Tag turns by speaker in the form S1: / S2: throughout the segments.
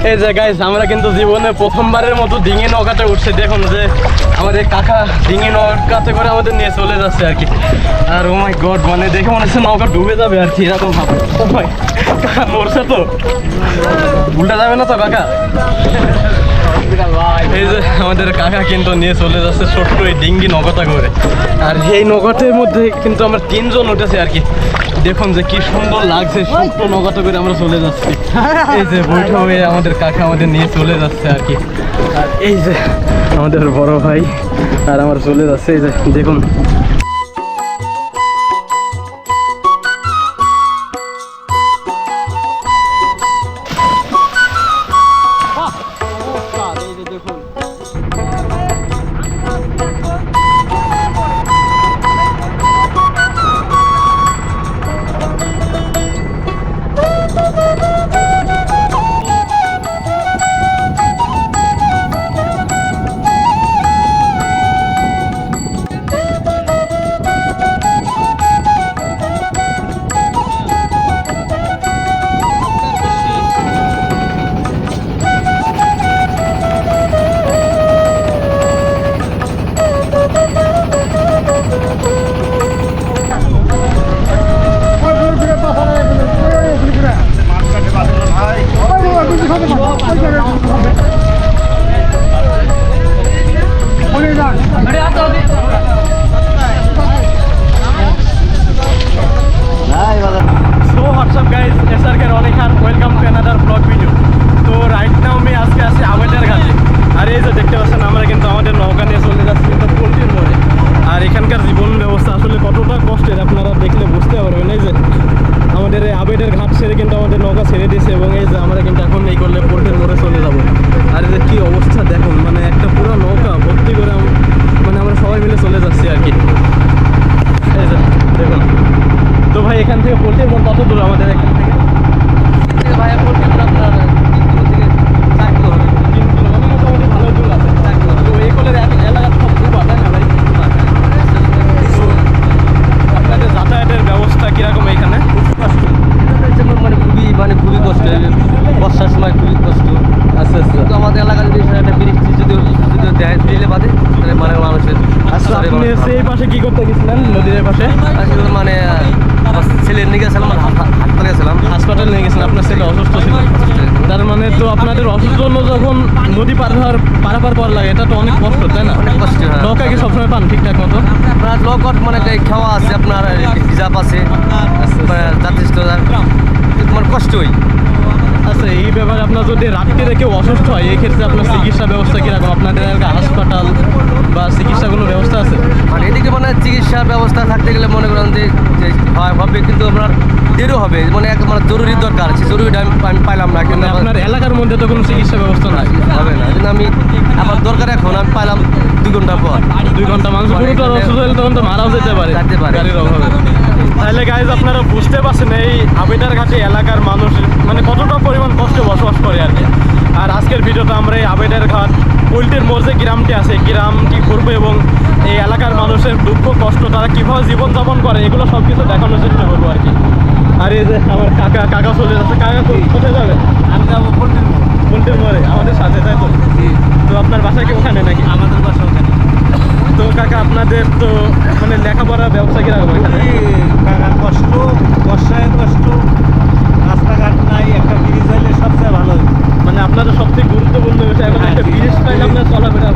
S1: এই যে গাইস আমরা কিন্তু জীবনে প্রথমবারের মতো ডিঙি নৌকাতে উঠছে। দেখুন যে আমাদের কাকা ডিঙি নৌকাতে করে আমাদের নিয়ে চলে যাচ্ছে আর কি। আর ও মাই গড, মানে দেখে মনে হচ্ছে নৌকা ডুবে যাবে আর কি, এরকম ভাব। ও মাই কাকা নড়ছে তো, উল্টা যাবে না তো কাকা? এই যে আমাদের কাকা কিন্তু নিয়ে চলে যাচ্ছে ছোট্ট এই ডিঙ্গি নৌকাটা করে। আর এই নৌকাটার মধ্যে কিন্তু আমরা 3 জন উঠেছি আর কি। দেখুন যে কি সুন্দর লাগছে, ছোট্ট নৌকাটা করে আমরা চলে যাচ্ছি। এই যে বৈঠা হয়ে আমাদের কাকা আমাদের নিয়ে চলে যাচ্ছে আর কি। আর এই যে আমাদের বড় ভাই আর আমার চলে যাচ্ছে, এই যে দেখুন। আবেটের ঘাট ছেড়ে কিন্তু আমাদের নৌকা ছেড়ে দিয়েছে এবং এই যে আমরা কিন্তু এখন এই করলে পোর্টের মোড়ে চলে যাব। আর এই যে কী অবস্থা দেখুন, মানে একটা পুরো নৌকা ভর্তি করে মানে আমরা সবাই মিলে চলে যাচ্ছি আর কি। এই যে দেখুন তো ভাই, এখান থেকে পোর্টের মোড় কত দূর আমাদের এখান থেকে? ভাই পোর্টের মোড় আপনার 4 কিলো হবে, 3 কিলো মানে মোটামুটি ভালো দূর আছে। তো এই কলের এলাকা সব ডুবা, তাই না ভাই? আপনাদের যাতায়াতের ব্যবস্থা কীরকম এখানে?
S2: মানে খুবই কষ্ট, বর্ষার সময় খুবই কষ্ট।
S1: আচ্ছা আচ্ছা।
S2: কিন্তু আমাদের এলাকার যদি একটা বৃষ্টি যদি দেয় দিলে বাদে, তাহলে মানে মানুষের।
S1: আচ্ছা, আপনি এই পাশে কি করতে গেছিলেন? নদীর পাশে
S2: মানে ছেলে নিয়ে গেছিলাম, হাসপাতালে গেছিলাম।
S1: হাসপাতাল নিয়ে গেছিলেন, আপনার ছেলে অসুস্থ ছিল। তার মানে তো আপনাদের অসুস্থ জন্য যখন নদী পারাপার করা লাগে, এটা তো অনেক কষ্ট, তাই না?
S2: অনেক কষ্ট।
S1: নৌকা কি সবসময় পান ঠিকঠাক মতো?
S2: আপনার নৌকট মানে খাওয়া আছে, আপনার রিজার্ভ আছে, যথেষ্ট মানে কষ্টই।
S1: আচ্ছা, এই ব্যাপারে আপনার যদি রাত্রিরে কেউ অসুস্থ হয়, এই ক্ষেত্রে আপনার চিকিৎসা ব্যবস্থা কীরকম? আপনাদের এলাকায় হাসপাতাল বা চিকিৎসা কোনো ব্যবস্থা আছে?
S2: মানে এদিকে মানে চিকিৎসার ব্যবস্থা থাকতে গেলে মনে করেন যে হবে, কিন্তু আপনার দেরও হবে, মানে মানে জরুরি দরকার আছে, জরুরি আমি পাইলাম না। কিন্তু
S1: আপনার এলাকার মধ্যে তো কোনো চিকিৎসা ব্যবস্থা নাই,
S2: হবে না। কিন্তু আমি আমার দরকার এখন আমি পাইলাম 2 ঘন্টা পর।
S1: 2 ঘন্টা মানুষ পুরোটা অসুস্থ হলে তখন তো মারাও যেতে পারে গাড়ির অভাবে। তাহলে গাইজ আপনারা বুঝতে পারছেন এই আবেটার ঘাটে এলাকার মানুষ মানে কতটা পরিমাণ কষ্টে বসবাস করে আর কি। আর আজকের ভিডিওতে আমরা এই আবেটার ঘাট পোল্ট্রির মোড় যে গ্রামটি আছে, গ্রামটি ঘুরবো এবং এই এলাকার মানুষের দুঃখ কষ্ট, তারা কীভাবে জীবনযাপন করে, এগুলো সব কিছু দেখানোর চেষ্টা করবো আর কি। আর এই যে আমার কাকা চলে যাচ্ছে। কাকা কোথায় যাবে?
S2: আমি যাবো
S1: পোল্ট্রির মোড়ে আমাদের সাথে, তাই তো? তো আপনার বাসা কি ওখানে নাকি?
S2: আমাদের বাসা ওখানে।
S1: তো কাকা আপনাদের তো মানে লেখাপড়ার ব্যবস্থা কীরকম এখানে?
S3: কাকা কষ্ট, বর্ষায় কষ্ট, রাস্তাঘাট নাই, একটা ব্রিজ হইলে সবচেয়ে ভালো।
S1: মানে আপনাদের সবথেকে গুরুত্বপূর্ণ বিষয় এখন একটা ব্রিজ পাইলে আপনার
S3: চলাফেরা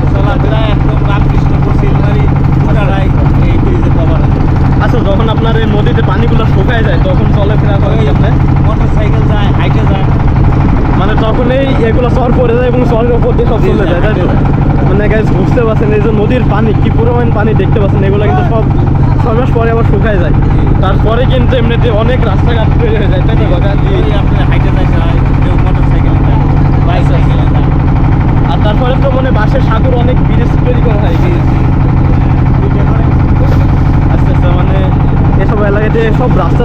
S3: একদম রামকৃষ্ণপুর সিলমারি পুরারাই এই ব্রিজে কভার আছে।
S1: আচ্ছা, যখন আপনার এই নদীতে পানিগুলো শুকায় যায় তখন চলাফেরা করেন আপনি?
S3: মোটর সাইকেল যায়, হাইটে যায়,
S1: মানে তখনই এগুলো চর পড়ে যায় এবং চরের উপর দিয়ে সব চলে যায়, তাই তো? মানে গাইজ বুঝতে পারছেন এই যে নদীর পানি কি পরিমাণ পানি দেখতে পাচ্ছেন, এগুলো কিন্তু সব 6 মাস পরে আবার শুকায় যায়। তারপরে কিন্তু এমনিতে অনেক রাস্তাঘাট তৈরি হয়ে যায়, তাই তো?
S3: আপনার হাইটে যাইতে হয়, কেউ মোটর সাইকেলে যায়, বাইসাইকেলে যায়।
S1: আর তারপরে তো মানে বাঁশের সাগর অনেক ব্রিজ তৈরি করা হয়। আচ্ছা আচ্ছা, মানে এসব এলাকাতে সব রাস্তা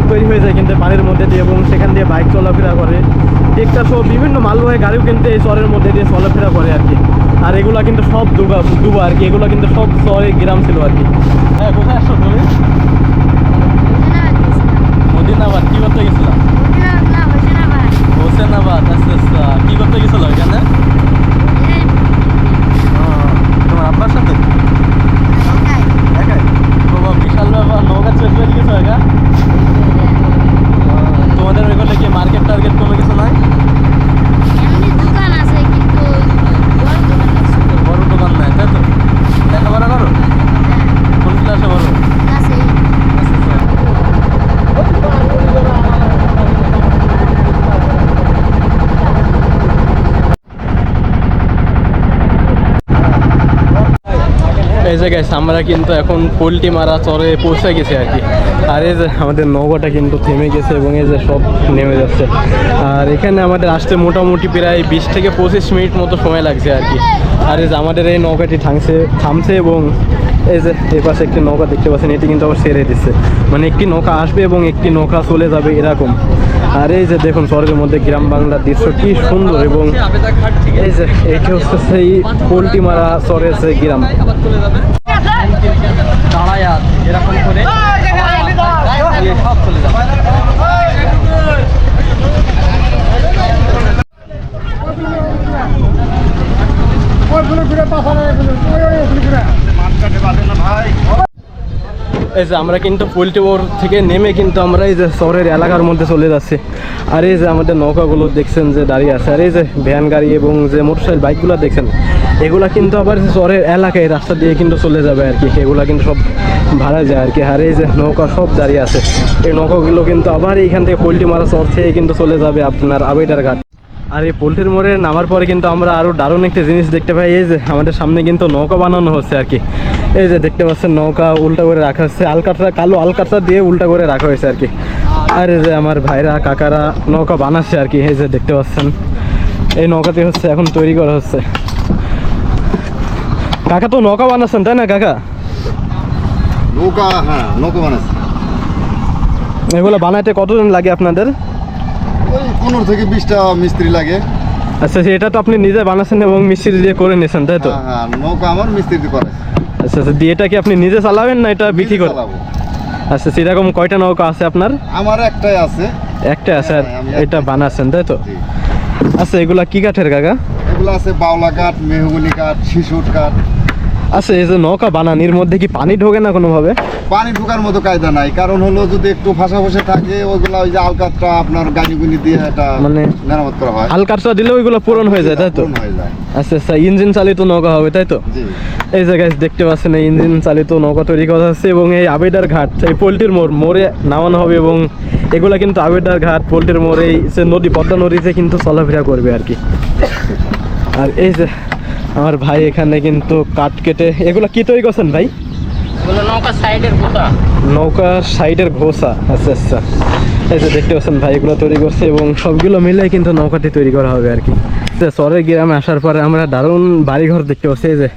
S1: তৈরি হয়ে যায় কিন্তু পানির মধ্যে দিয়ে, এবং সেখান দিয়ে বাইক চলাফেরা করে, টেক্টার সহ বিভিন্ন মালবাহী গাড়িও কিন্তু এই চরের মধ্যে দিয়ে চলাফেরা করে আর কি। আর এগুলা কিন্তু সব ডুবা আর কি, এগুলো কিন্তু সব চরে গ্রাম ছিল আর কি। হ্যাঁ, কোথায় আসছো তুমি? মদিনাবাদ। কি করতে গেছিলাম? হোসেনাবাদ। আচ্ছা আচ্ছা, কি করতে এই যে গাইস আমরা কিন্তু এখন পোল্ট্রি মারা চরে পৌঁছে গেছি আর কি। আর এই যে আমাদের নৌকাটা কিন্তু থেমে গেছে এবং এই যে সব নেমে যাচ্ছে। আর এখানে আমাদের আসতে মোটামুটি প্রায় 20 থেকে 25 মিনিট মতো সময় লাগছে আর কি। আর এই যে আমাদের এই নৌকাটি থামছে এবং এই যে এই পাশে একটি নৌকা দেখতে পাচ্ছেন, এটি কিন্তু আবার ছেড়ে দিচ্ছে, মানে একটি নৌকা আসবে এবং একটি নৌকা চলে যাবে এরকম। আর এই যে দেখুন চরের মধ্যে গ্রাম বাংলার দৃশ্য কি সুন্দর। এবং এই যে এইটা হচ্ছে সেই পোল্ট্রি মারা চরের যে গ্রাম।
S2: এরকম করে সব চলে যাবে।
S1: এই যে আমরা কিন্তু পোল্ট্রি মোড় থেকে নেমে কিন্তু আমরা এই যে শহরের এলাকার মধ্যে চলে যাচ্ছি। আর এই যে আমাদের নৌকাগুলো দেখছেন যে দাঁড়িয়ে আছে। আর এই যে ভ্যান গাড়ি এবং যে মোটরসাইকেল বাইকগুলো দেখছেন, এগুলা কিন্তু আবার শহরের এলাকায় রাস্তা দিয়ে কিন্তু চলে যাবে আর কি। এগুলা কিন্তু সব ভাড়া যায় আর কি। আর এই যে নৌকা সব দাঁড়িয়ে আছে, এই নৌকাগুলো কিন্তু আবার এইখান থেকে পোল্ট্রি মারা চর থেকে কিন্তু চলে যাবে আপনার আবেদার ঘাট। আর এই পোল্ট্রির মোড়ে নামার পরে কিন্তু আমরা আরও দারুণ একটা জিনিস দেখতে পাই। এই যে আমাদের সামনে কিন্তু নৌকা বানানো হচ্ছে আর কি। এই যে দেখতে পাচ্ছেন নৌকা উল্টা করে রাখা হচ্ছে, কালো আলকাতরা দিয়ে উল্টা করে রাখা হয়েছে আর কি। আর এই যে আমার ভাইরা কাকারা নৌকা বানাচ্ছে আর কি। এই যে দেখতে পাচ্ছেন এই নৌকাটি হচ্ছে এখন তৈরি করা হচ্ছে। কাকা তো নৌকা বানাচ্ছেন তাই না কাকা?
S4: নৌকা, হ্যাঁ নৌকা বানাচ্ছে।
S1: এগুলো বানাইতে কতদিন লাগে আপনাদের?
S4: ওই 15 থেকে 20টা মিস্ত্রি লাগে।
S1: আচ্ছা এটা তো আপনি নিজে বানাচ্ছেন এবং মিস্ত্রি দিয়ে করে নিয়েছেন তাই তো?
S4: হ্যাঁ নৌকা আমার মিস্ত্রি করে।
S1: আচ্ছা আচ্ছা, দিয়ে এটা কি আপনি নিজে চালাবেন না এটা বিক্রি করে?
S4: চালাবো।
S1: আচ্ছা সেরকম কয়টা নৌকা আছে আপনার?
S4: আমার একটাই আছে।
S1: একটা আছে, আর
S4: হ্যাঁ, আমি
S1: এটা
S4: একটাই।
S1: বানাচ্ছেন তাই তো?
S4: জি।
S1: আচ্ছা এগুলা কি কাঠের কাকা?
S4: এগুলো আছে বাউলা কাঠ, মেহগনি কাঠ, শিশুট কাঠ।
S1: আচ্ছা এই যে নৌকা বানানির মধ্যে কি পানি ঢোকে না কোনোভাবে?
S4: পানি ঢোকার মতো কায়দা নাই, কারণ হলো যদি একটু ফাঁসা ফাঁসে থাকে ওইগুলা ওই যে আলকাতটা আপনার গাড়িগুলি দিয়ে এটা
S1: মানে
S4: মেরামত করা হয়।
S1: হালকাটা দিলে ওইগুলো পূরণ হয়ে যায় তাই তো?
S4: পূরণ হয়ে যায়।
S1: আচ্ছা আচ্ছা, ইঞ্জিন চালিত নৌকা হবে তাই তো?
S4: জি।
S1: এই যে গাইস দেখতে পাচ্ছেন এই ইঞ্জিন চালিত নৌকা তৈরি করা হচ্ছে এবং এই আবেদার ঘাট এই পোল্ট্রির মোড়ে নামানো হবে। এবং এগুলা কিন্তু আবেদার ঘাট পোল্ট্রির মোড়ে এই যে নদী পদ্মা নদীতে কিন্তু চলাফেরা করবে আর কি। আর এই যে আমার ভাই এখানে কিন্তু কাঠ কেটে এগুলা কি তৈরি করছেন ভাই?
S2: নৌকা সাইডের গোটা,
S1: নৌকা সাইডের ঘোষা। আচ্ছা আচ্ছা, এই যে দেখতে পাচ্ছেন ভাই এগুলো তৈরি করছে এবং সবগুলো মিলে কিন্তু নৌকাটি তৈরি করা হবে আর কি। চরের গ্রামে আসার পরে আমরা দারুণ বাড়িঘর দেখতে পাচ্ছি। এই যে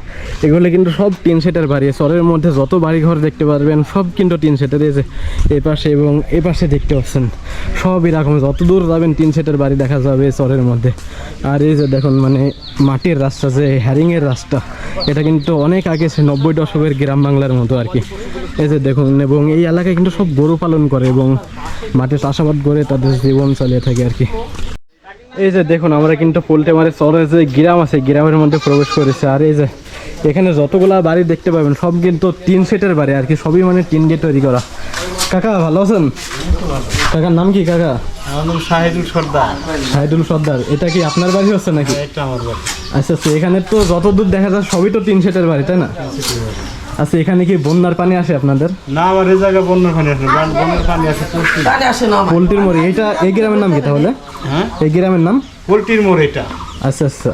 S1: এগুলো কিন্তু সব টিন শেডের বাড়ি। চরের মধ্যে যত বাড়িঘর দেখতে পারবেন সব কিন্তু টিন শেডের। এই যে এই পাশে এবং এ পাশে দেখতে পাচ্ছেন সব এরকম, যত দূর যাবেন টিন শেডের বাড়ি দেখা যাবে চরের মধ্যে। আর এই যে দেখুন মানে মাটির রাস্তা, যে হ্যারিংয়ের রাস্তা, এটা কিন্তু অনেক আগে 90 দশকের গ্রাম বাংলার মতো আর কি। এই যে দেখুন, এবং এই এলাকায় কিন্তু সব গরু পালন করে এবং মাঠে চাষাবাদ করে তাদের জীবন চালিয়ে থাকে আর কি। এই যে দেখুন আমরা কিন্তু পোল্ট্রি মারের চরের যে গ্রাম আছে গ্রামের মধ্যে প্রবেশ করেছে। আর এই যে এখানে যতগুলা বাড়ি দেখতে পাবেন সব কিন্তু টিন সেটের বাড়ি আর কি, সবই মানে টিন দিয়ে তৈরি করা। কাকা ভালো আছেন? কাকার নাম কি কাকা?
S3: আমার নাম শাহিদুল সর্দার।
S1: শাহিদুল সর্দার। এটা কি আপনার বাড়ি হচ্ছে নাকি?
S3: এটা আমার বাড়ি।
S1: আচ্ছা আচ্ছা, এখানে তো যত দূর দেখা যায় সবই তো টিন সেটের বাড়ি তাই না? আচ্ছা এখানে কি বন্যার পানি আসে আপনাদের?
S3: না আমার এই জায়গায় বন্যার পানি আসে, বন্যার পানি আসে
S1: পোল্ট্রির মোড়ে। এইটা এই গ্রামের নাম কি তাহলে?
S3: হ্যাঁ
S1: এই গ্রামের নাম
S3: পোল্ট্রির মোড় এটা।
S1: আচ্ছা আচ্ছা।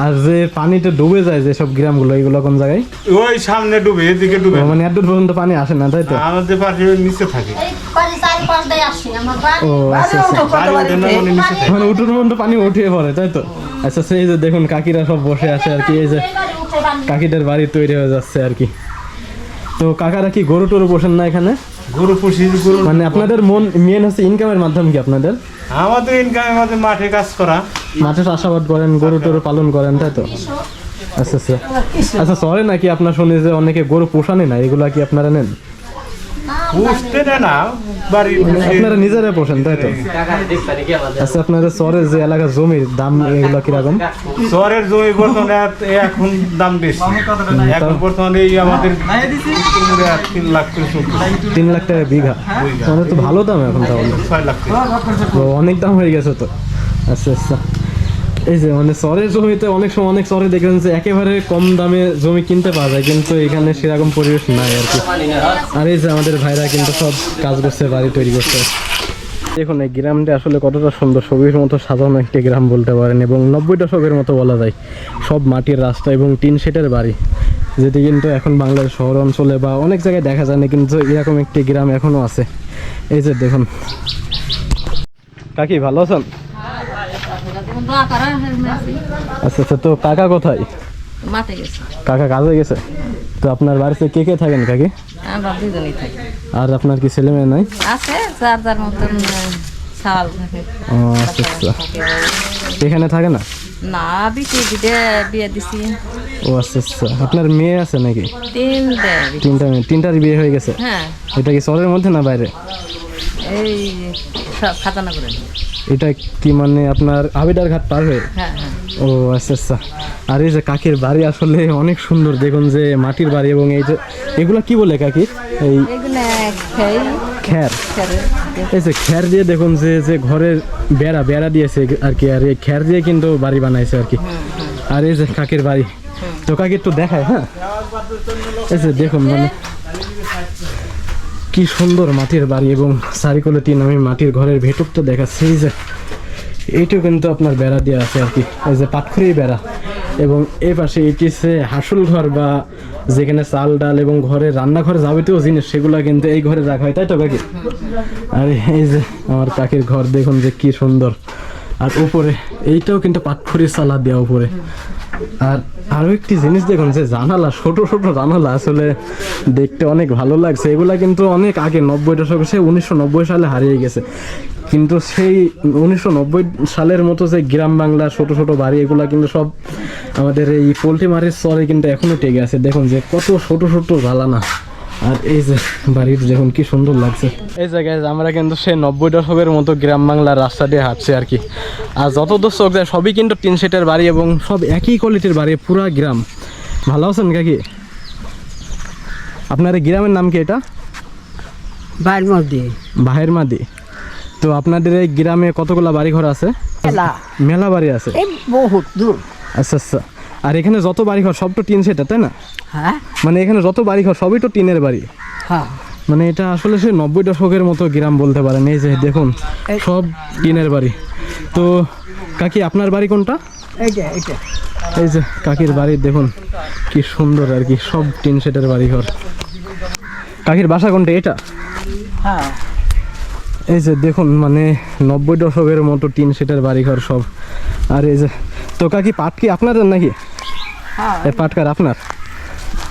S1: আর যে পানিতে ডুবে যায় যেসব গ্রামগুলো, এগুলো কোন জায়গায়?
S3: ওই সামনে ডুবে, এদিকে ডুবে।
S1: ও, মানে এত দূর পর্যন্ত পানি আসে না তাই তো?
S3: আমাদের পাশে নিচে থাকে।
S1: ও আচ্ছা আচ্ছা,
S3: বাড়ি ওঠে না, মানে নিচে থাকে।
S1: মানে উঠোর পর্যন্ত পানি উঠে পড়ে তাই তো? আচ্ছা সেই যে দেখুন কাকিরা সব বসে আছে আর কি। এই যে কাকিদের বাড়ি তৈরি হয়ে যাচ্ছে আর কি। তো কাকারা কি গরু টরু পোষেন না এখানে?
S3: গরু পুষি, গরু
S1: মানে আপনাদের মেন হচ্ছে ইনকামের মাধ্যম কি আপনাদের?
S3: আমাদের ইনকাম আমাদের মাঠে কাজ করা,
S1: মাঠে চাষাবাদ করেন, গরু টরু পালন করেন তাই তো? আচ্ছা আচ্ছা আচ্ছা, চলে নাকি আপনার শুনি যে অনেকে গরু পোষানি না, এগুলা কি আপনারা নেন?
S3: পুষতে দেয় না, বাড়ি
S1: আপনারা নিজেরা পোষেন তাই তো? আচ্ছা আপনাদের চরের যে এলাকার জমির দাম এগুলো কিরকম?
S3: শহরের জমি বর্তমানে এখন দাম বেশি। এখন বর্তমানে এই আমাদের 3 লাখ করে চলছে।
S1: 3 লাখ টাকা বিঘা, মানে তো ভালো দাম এখন তাহলে।
S3: 6 লাখ টাকা।
S1: তো অনেক দাম হয়ে গেছে তো। আচ্ছা আচ্ছা, এই যে মানে চরের জমিতে অনেক সময় অনেক চরে দেখবেন যে একেবারে কম দামে জমি কিনতে পাওয়া যায়, কিন্তু এখানে সেরকম পরিবেশ নাই আর কি। আর এই যে আমাদের ভাইরা কিন্তু সব কাজ করছে, বাড়ি তৈরি করছে। দেখুন এই গ্রামটা আসলে কতটা সুন্দর, ছবির মতো সাজানো একটি গ্রাম বলতে পারেন, এবং 90 দশকের মতো বলা যায়। সব মাটির রাস্তা এবং টিন শেডের বাড়ি। যেটি কিন্তু এখন বাংলার শহর অঞ্চলে বা অনেক জায়গায় দেখা যায় না, কিন্তু এরকম একটি গ্রাম এখনো আছে। এই যে দেখুন। কাকি ভালো আছেন? আচ্ছা আচ্ছা, তো কাকা কোথায়?
S5: মাঠে গেছে।
S1: কাকা কাজে গেছে। তো আপনার বাড়িতে কে কে থাকেন কাকি?
S5: আমরা দুজনেই থাকি।
S1: আর আপনার কি ছেলে মেয়ে নাই?
S5: আছে যার যার মতন ছাল থাকে।
S1: ও আচ্ছা আচ্ছা, এখানে থাকে না?
S5: না, বিয়ে বিয়ে দিছি।
S1: ও আচ্ছা আচ্ছা, আপনার মেয়ে আছে নাকি?
S5: তিনটা
S1: মেয়ে, তিনটার বিয়ে হয়ে গেছে?
S5: হ্যাঁ।
S1: এটা কি শহরের মধ্যে না বাইরে?
S5: এই খাজানা করে।
S1: এটা কি মানে আপনার আবিদার ঘাট পার হয়ে?
S5: হ্যাঁ হ্যাঁ।
S1: ও আচ্ছা আচ্ছা। আর এই যে কাকির বাড়ি আসলে অনেক সুন্দর, দেখুন যে মাটির বাড়ি, এবং এই যে এগুলা কি বলে কাকি? এই
S5: এগুলো
S1: খ্যার। এই যে খ্যার দিয়ে দেখুন যে যে ঘরের বেড়া দিয়েছে আর কি, আর এই খ্যার দিয়ে কিন্তু বাড়ি বানাইছে আর কি। আর এই যে কাকির বাড়ি, তো কাকি একটু দেখায়। হ্যাঁ, এই যে দেখুন মানে কি সুন্দর মাটির বাড়ি, এবং চারিকোলে টিন। আমি মাটির ঘরের ভেতরটা দেখাচ্ছি। এই যে এইটাও কিন্তু আপনার বেড়া দেওয়া আছে আর কি, এই যে পাটখড়ি বেড়া। এবং এই পাশে এটি হচ্ছে হাসুল ঘর, বা যেখানে চাল ডাল এবং ঘরের রান্নাঘরে যাবতীয় জিনিস সেগুলো কিন্তু এই ঘরে রাখা হয়, তাই তো কাকি? আর এই যে আমার কাকির ঘর দেখুন যে কি সুন্দর। আর উপরে এইটাও কিন্তু পাটখড়ির চালা দেওয়া উপরে। আর আরো একটি জিনিস দেখুন যে জানালা, ছোট ছোট জানালা, আসলে দেখতে অনেক ভালো লাগছে। এগুলা কিন্তু অনেক আগে 90 দশকে, সে 1990 সালে হারিয়ে গেছে। কিন্তু সেই 1990 সালের মতো যে গ্রাম বাংলা ছোট ছোট বাড়ি, এগুলা কিন্তু সব আমাদের এই পোল্ট্রি মারির চরে কিন্তু এখনো টেকে আছে। দেখুন যে কত ছোট ছোট জ্বালানা। আর এই যে বাড়ির দেখুন কি সুন্দর লাগছে। এই জায়গায় আমরা কিন্তু সেই 90 দশকের মতো গ্রাম বাংলার রাস্তা দিয়ে হাঁটছি আর কি। আর যত দূর চোখ যায় সবই কিন্তু টিন শেটের বাড়ি, এবং সব একই কোয়ালিটির বাড়ি, পুরা গ্রাম। ভালো আছেন কাকি? আপনার এই গ্রামের নাম কি? এটা বাহের মাদি। তো আপনাদের এই গ্রামে কতগুলা বাড়ি ঘর আছে? মেলা বাড়ি আছে,
S5: বহুত দূর।
S1: আচ্ছা আচ্ছা। আর এখানে যত বাড়ি ঘর সব তো টিন শেটের, তাই না?
S5: হ্যাঁ
S1: মানে এখানে যত বাড়ি ঘর সবই তো টিনের বাড়ি।
S5: হ্যাঁ।
S1: মানে এটা আসলে সে 90 দশকের মতো গ্রাম বলতে পারেন। এই যে দেখুন সব টিনের বাড়ি। তো কাকি আপনার বাড়ি কোনটা? এই যে কাকির বাড়ি দেখুন কি সুন্দর আর কি, সব টিন শেটের বাড়ি ঘর। কাকির বাসা কোনটা? এটা?
S5: হ্যাঁ।
S1: এই যে দেখুন মানে 90 দশকের মতো টিন শেটের বাড়ি ঘর সব। আর এই যে, তো কাকি পাট কি আপনাদের নাকি? এই পাটকার আপনার?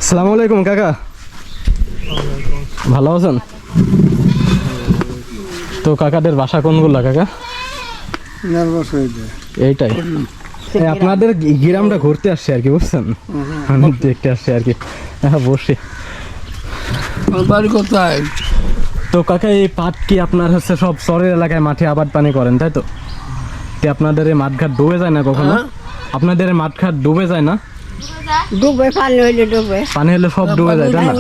S1: আসসালামু আলাইকুম কাকা, ভালো আছেন? তো কাকাদের বাসা কোনগুলা কাকা? এইটাই। আপনাদের গ্রামটা ঘুরতে আসছে আর কি, বুঝছেন? আমি দেখতে আসছি আর কি। হ্যাঁ বসে।
S6: বাড়ি কোথায়?
S1: তো কাকা এই পাট কি আপনার হচ্ছে সব চরের এলাকায় মাঠে আবাদ পানি করেন, তাই তো? আপনাদের এই মাঠঘাট ডুবে যায় না কখনো? আপনাদের এই মাঠঘাট ডুবে যায় না?
S5: ডুবে, পানি হইলে ডুবে।
S1: পানি হলে সব ডুবে যায়, তাই না?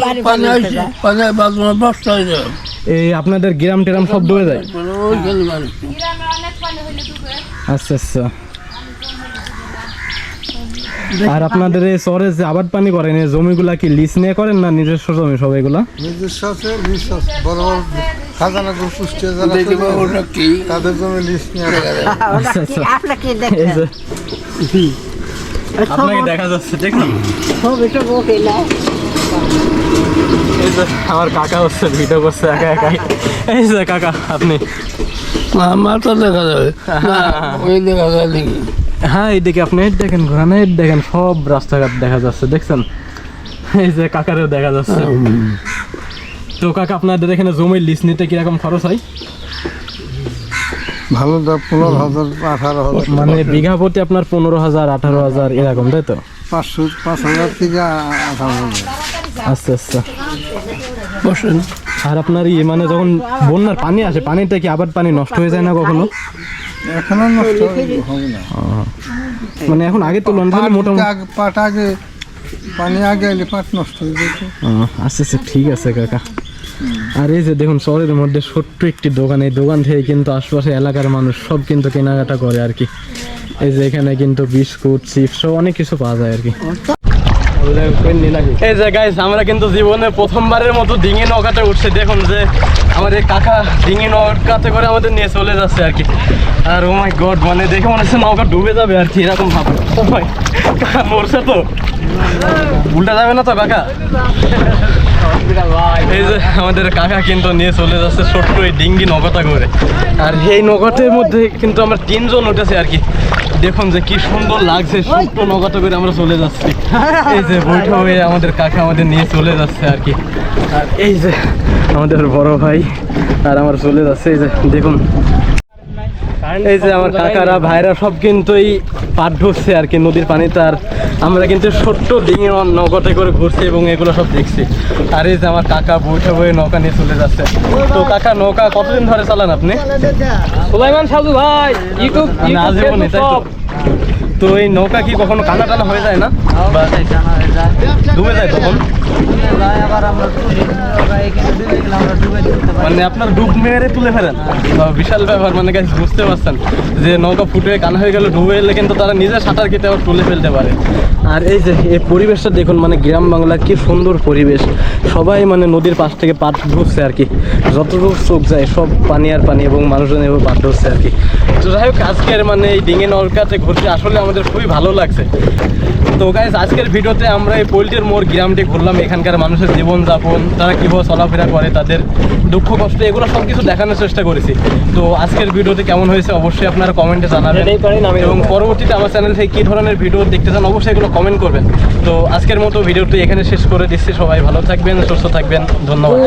S1: এই আপনাদের গ্রাম টেরাম সব ডুবে যায়? আচ্ছা আচ্ছা। আর আপনাদের এই চরে যে আবাদ পানি করেন, এই জমিগুলা কি লিজ নিয়ে করেন না নিজস্ব জমি সব? এগুলা
S7: নিজস্ব আছে, লিজ আছে। বড় বড় খাজানা গোষ্ঠী যারা তাদের জমি লিজ নিয়ে।
S1: আচ্ছা আচ্ছা। এই যে আপনাকে দেখা যাচ্ছে, দেখুন এই যে আমার কাকা হচ্ছে ভিডিও করছে একা একাই। এই যে কাকা আপনি?
S6: আমার তো দেখা যাবে, ওই দেখা যায় নাকি?
S1: হ্যাঁ এইদিকে আপনি দেখেন, ঘোরানো দেখেন, সব রাস্তাঘাট দেখা যাচ্ছে, দেখছেন? এই যে কাকারেও দেখা যাচ্ছে। তো কাকা আপনাদের এখানে জমির লিজ নিতে কিরকম খরচ হয়?
S7: ভালো 15,000 18,000,
S1: মানে বিঘা প্রতি আপনার 15,000 18,000 এরকম, তাই তো?
S7: 5,000 থেকে 18,000।
S1: আচ্ছা আচ্ছা।
S6: বসেন।
S1: আর আপনার মানে যখন বন্যার পানি আসে, পানিটা কি আবার পানি নষ্ট হয়ে যায় না কখনো?
S7: এখনো নষ্ট হবে না,
S1: মানে এখন আগে তো মোটামুটি
S7: পাট আগে পানি আগে এলে পাট নষ্ট হয়ে যেত।
S1: আচ্ছা আচ্ছা, ঠিক আছে কাকা। আর এই যে দেখুন শহরের মধ্যে ছোট্ট একটি দোকান, এই দোকান থেকে কিন্তু আশপাশে এলাকার মানুষ সব কিন্তু কেনাকাটা করে আর কি। এই যে এখানে কিন্তু বিস্কুট চিপস অনেক কিছু পাওয়া যায় আর কি। এই যে গাইস আমরা কিন্তু জীবনে প্রথমবারের মতো ডিঙি নৌকাতে উঠছে। দেখুন যে আমার এই কাকা ডিঙি নৌকাতে করে আমাদের নিয়ে চলে যাচ্ছে আর কি। আর ও মাই গড, মানে দেখে মনে হচ্ছে নৌকা ডুবে যাবে আর কি, এরকম ভাব। মরছে তো উল্টা যাবে না তো কাকা? এই যে আমাদের কাকা কিন্তু নিয়ে চলে যাচ্ছে ছোট্ট এই ডিঙ্গি নৌকাটা করে। আর এই নৌকাটার মধ্যে কিন্তু আমরা 3 জন উঠেছি আর কি। দেখুন যে কি সুন্দর লাগছে, ছোট্ট নৌকাটা করে আমরা চলে যাচ্ছি। এই যে বৈঠা হয়ে আমাদের কাকা আমাদের নিয়ে চলে যাচ্ছে আর কি। আর এই যে আমাদের বড় ভাই আর আমার চলে যাচ্ছে। এই যে দেখুন, এই যে আমার কাকারা ভাইরা সব কিন্তু এই পাট ঢুকছে আর কি নদীর পানিতে। আর আমরা কিন্তু ছোট্ট ডিঙি নৌকাতে করে ঘুরছি এবং এগুলো সব দেখছি। আর এই যে আমার কাকা বৈঠা বয়ে নৌকা নিয়ে চলে যাচ্ছে। তো কাকা নৌকা কতদিন ধরে চালান আপনি?
S2: সুলাইমান সাজু ভাই ইউটিউব
S1: আজীবনই, তাই তো? তো এই নৌকা কি কখনো কানা টানা হয়ে যায় না, বা ডুবে যায় তখন? মানে আপনার ডুব মেরে তুলে ফেলেন? বিশাল ব্যাপার, মানে গাইস বুঝতে পারছেন যে নৌকা ফুটে কানা হয়ে গেলে ডুবে এলে কিন্তু তারা নিজে সাঁতার কেটে আবার তুলে ফেলতে পারে। আর এই যে এই পরিবেশটা দেখুন, মানে গ্রাম বাংলার কি সুন্দর পরিবেশ। সবাই মানে নদীর পাশ থেকে পাট ঢুকছে আর কি, যতটুকু চোখ যায় সব পানি আর পানি এবং মানুষজন এভাবে পাট ঢুকছে আর কি। তো যাই হোক, আজকের মানে এই ডিঙি নৌকাতে ঘুরতে আসলে আমাদের খুবই ভালো লাগছে। তো গাইস আজকের ভিডিওতে আমরা এই পোল্ট্রির মোড় গ্রামটি ঘুরলাম, এখানকার মানুষের জীবনযাপন, তারা কীভাবে চলাফেরা করে, তাদের দুঃখ কষ্ট, এগুলো সব কিছু দেখানোর চেষ্টা করেছি। তো আজকের ভিডিওতে কেমন হয়েছে অবশ্যই আপনারা কমেন্টে জানাবেন, এবং পরবর্তীতে আমার চ্যানেল থেকে কী ধরনের ভিডিও দেখতে চান অবশ্যই এগুলো কমেন্ট করবেন। তো আজকের মতো ভিডিওটি এখানে শেষ করে দিচ্ছি। সবাই ভালো থাকবেন, সুস্থ থাকবেন, ধন্যবাদ।